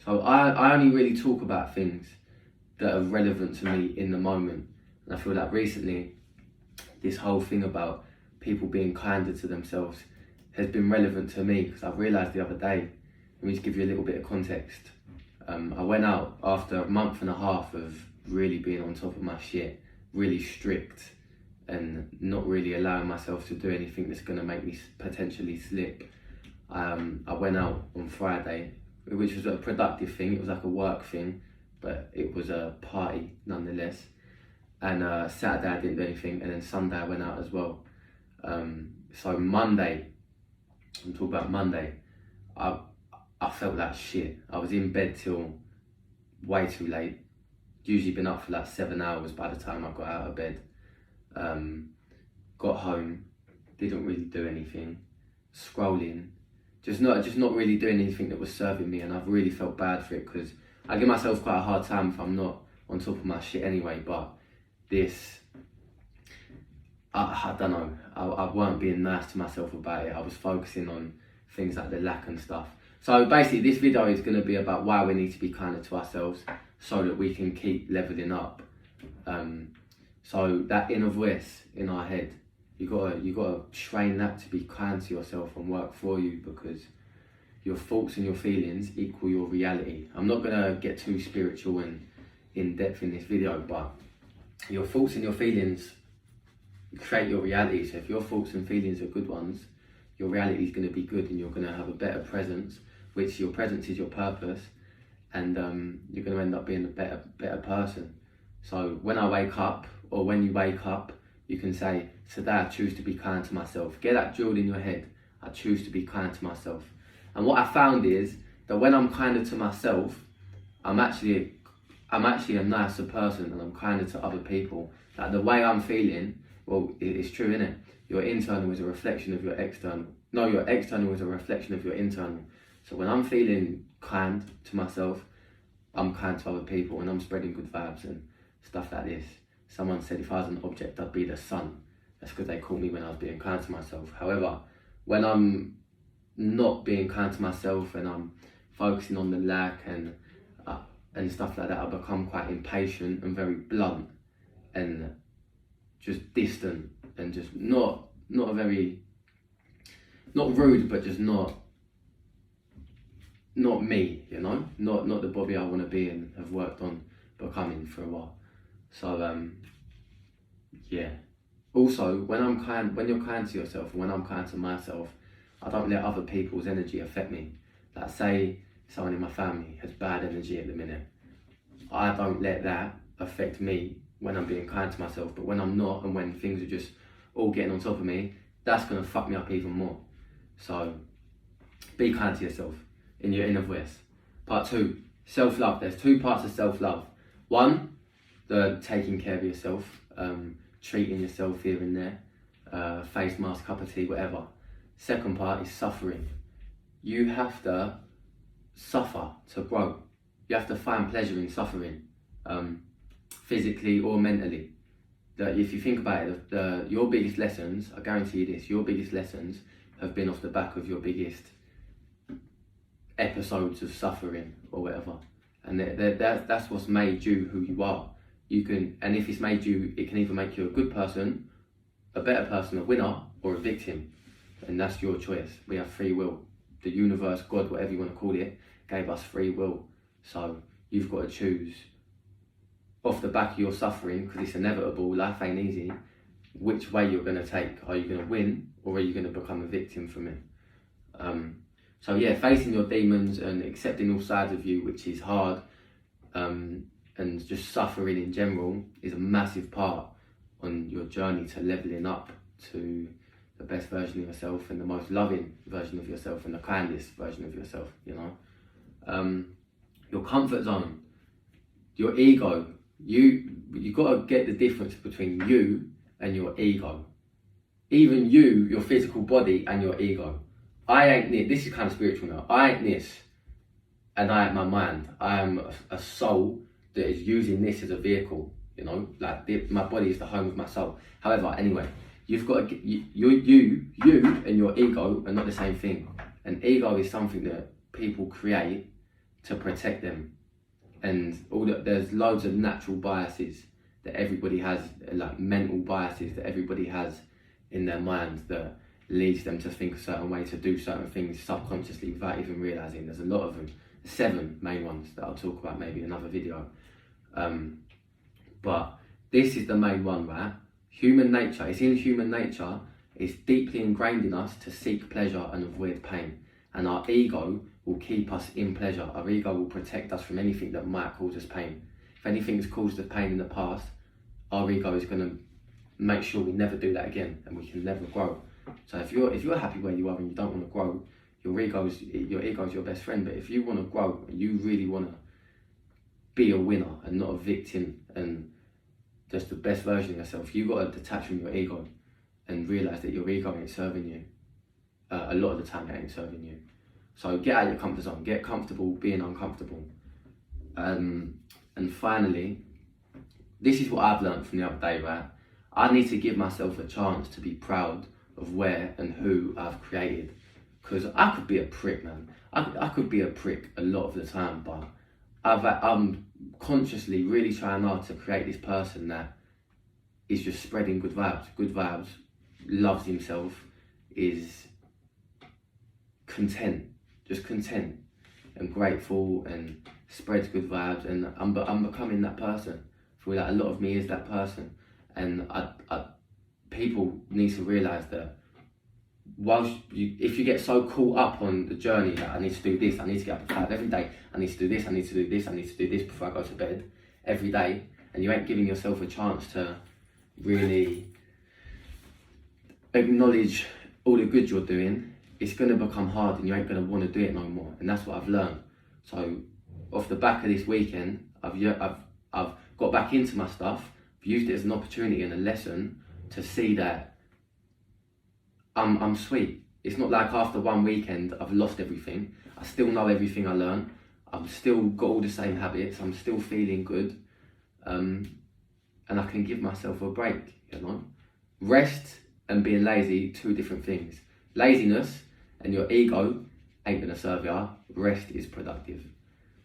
So I only really talk about things that are relevant to me in the moment. And I feel like recently, this whole thing about people being kinder to themselves has been relevant to me, because I've realised the other day, let me just give you a little bit of context. I went out after a month and a half of really being on top of my shit, really strict, and not really allowing myself to do anything that's going to make me potentially slip. I went out on Friday, which was a productive thing. It was like a work thing, but it was a party nonetheless. And Saturday I didn't do anything, and then Sunday I went out as well. So Monday, I'm talking about Monday, I felt like shit. I was in bed till way too late. Usually been up for like 7 hours by the time I got out of bed. Got home, didn't really do anything, scrolling, just not really doing anything that was serving me, and I've really felt bad for it, because I give myself quite a hard time if I'm not on top of my shit anyway. But this, I don't know, I weren't being nice to myself about it. I was focusing on things like the lack and stuff. So basically this video is going to be about why we need to be kinder to ourselves so that we can keep leveling up. So that inner voice in our head, you gotta train that to be kind to yourself and work for you, because your thoughts and your feelings equal your reality. I'm not gonna get too spiritual and in depth in this video, but your thoughts and your feelings create your reality. So if your thoughts and feelings are good ones, your reality is going to be good, and you're going to have a better presence, which your presence is your purpose, and you're going to end up being a better person. So when I wake up, or when you wake up, you can say, today I choose to be kind to myself. Get that drilled in your head. I choose to be kind to myself. And what I found is that when I'm kinder to myself, I'm actually a nicer person, and I'm kinder to other people. Like the way I'm feeling, well, it's true, innit? Your internal is a reflection of your external. No, your external is a reflection of your internal. So when I'm feeling kind to myself, I'm kind to other people, and I'm spreading good vibes and stuff like this. Someone said if I was an object, I'd be the sun. That's because they called me when I was being kind to myself. However, when I'm not being kind to myself and I'm focusing on the lack and stuff like that, I become quite impatient and very blunt and just distant, and just not rude, but just not me, you know, not the Bobby I want to be and have worked on becoming for a while. So yeah. Also, when you're kind to yourself, and when I'm kind to myself, I don't let other people's energy affect me. Like say someone in my family has bad energy at the minute, I don't let that affect me when I'm being kind to myself. But when I'm not, and when things are just all getting on top of me, that's gonna fuck me up even more. So be kind to yourself in your inner voice. Part 2, self-love. There's 2 parts of self-love. 1, the taking care of yourself, treating yourself here and there, face mask, cup of tea, whatever. Second part is suffering. You have to suffer to grow. You have to find pleasure in suffering, physically or mentally. If you think about it, your biggest lessons, I guarantee you this, your biggest lessons have been off the back of your biggest episodes of suffering or whatever. And that's what's made you who you are. And if it's made you, it can either make you a good person, a better person, a winner, or a victim. And that's your choice. We have free will. The universe, God, whatever you want to call it, gave us free will. So you've got to choose off the back of your suffering, because it's inevitable, life ain't easy, which way you're going to take. Are you going to win, or are you going to become a victim from it? So yeah, facing your demons and accepting all sides of you, which is hard, and just suffering in general, is a massive part on your journey to leveling up to the best version of yourself, and the most loving version of yourself, and the kindest version of yourself, you know. Your comfort zone, your ego, you got to get the difference between you and your ego. Even you, your physical body, and your ego. I ain't this. This is kind of spiritual now. I ain't this, and I am my mind. I am a soul that is using this as a vehicle, you know, like my body is the home of my soul. However, anyway, you've got to get, you and your ego are not the same thing. An ego is something that people create to protect them. And there's loads of natural biases that everybody has, like mental biases that everybody has in their mind that leads them to think a certain way, to do certain things subconsciously without even realising. There's a lot of them, 7 main ones that I'll talk about maybe in another video. But this is the main one, right? Human nature, it's in human nature, it's deeply ingrained in us to seek pleasure and avoid pain. And our ego will keep us in pleasure. Our ego will protect us from anything that might cause us pain. If anything's caused us pain in the past, our ego is going to make sure we never do that again and we can never grow. So if you're happy where you are and you don't want to grow, your ego is your best friend. But if you want to grow and you really want to be a winner and not a victim and just the best version of yourself, you got to detach from your ego and realise that your ego ain't serving you. A lot of the time it ain't serving you. So get out of your comfort zone, get comfortable being uncomfortable. And finally, this is what I've learned from the other day, right? I need to give myself a chance to be proud of where and who I've created. Because I could be a prick, man. I could be a prick a lot of the time, but I'm consciously really trying hard to create this person that is just spreading good vibes, loves himself, is content and grateful and spreads good vibes, and I'm becoming that person. I feel like a lot of me is that person, and people need to realise that if you get so caught up on the journey that I need to do this, I need to get up at 5 every day, I need to do this, I need to do this, I need to do this before I go to bed every day, and you ain't giving yourself a chance to really acknowledge all the good you're doing, it's going to become hard and you ain't going to want to do it no more. And that's what I've learned. So off the back of this weekend, I've got back into my stuff, I've used it as an opportunity and a lesson to see that I'm sweet. It's not like after one weekend I've lost everything. I still know everything I learned. I've still got all the same habits. I'm still feeling good. And I can give myself a break, you know. Rest and being lazy, 2 different things. Laziness and your ego ain't gonna serve ya. Rest is productive.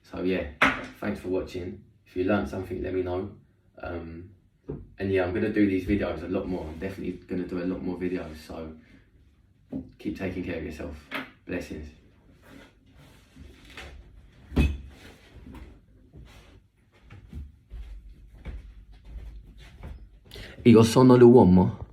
So yeah, thanks for watching. If you learned something, let me know. And yeah, I'm gonna do these videos a lot more. I'm definitely gonna do a lot more videos. So keep taking care of yourself. Blessings. Io sono l'uomo.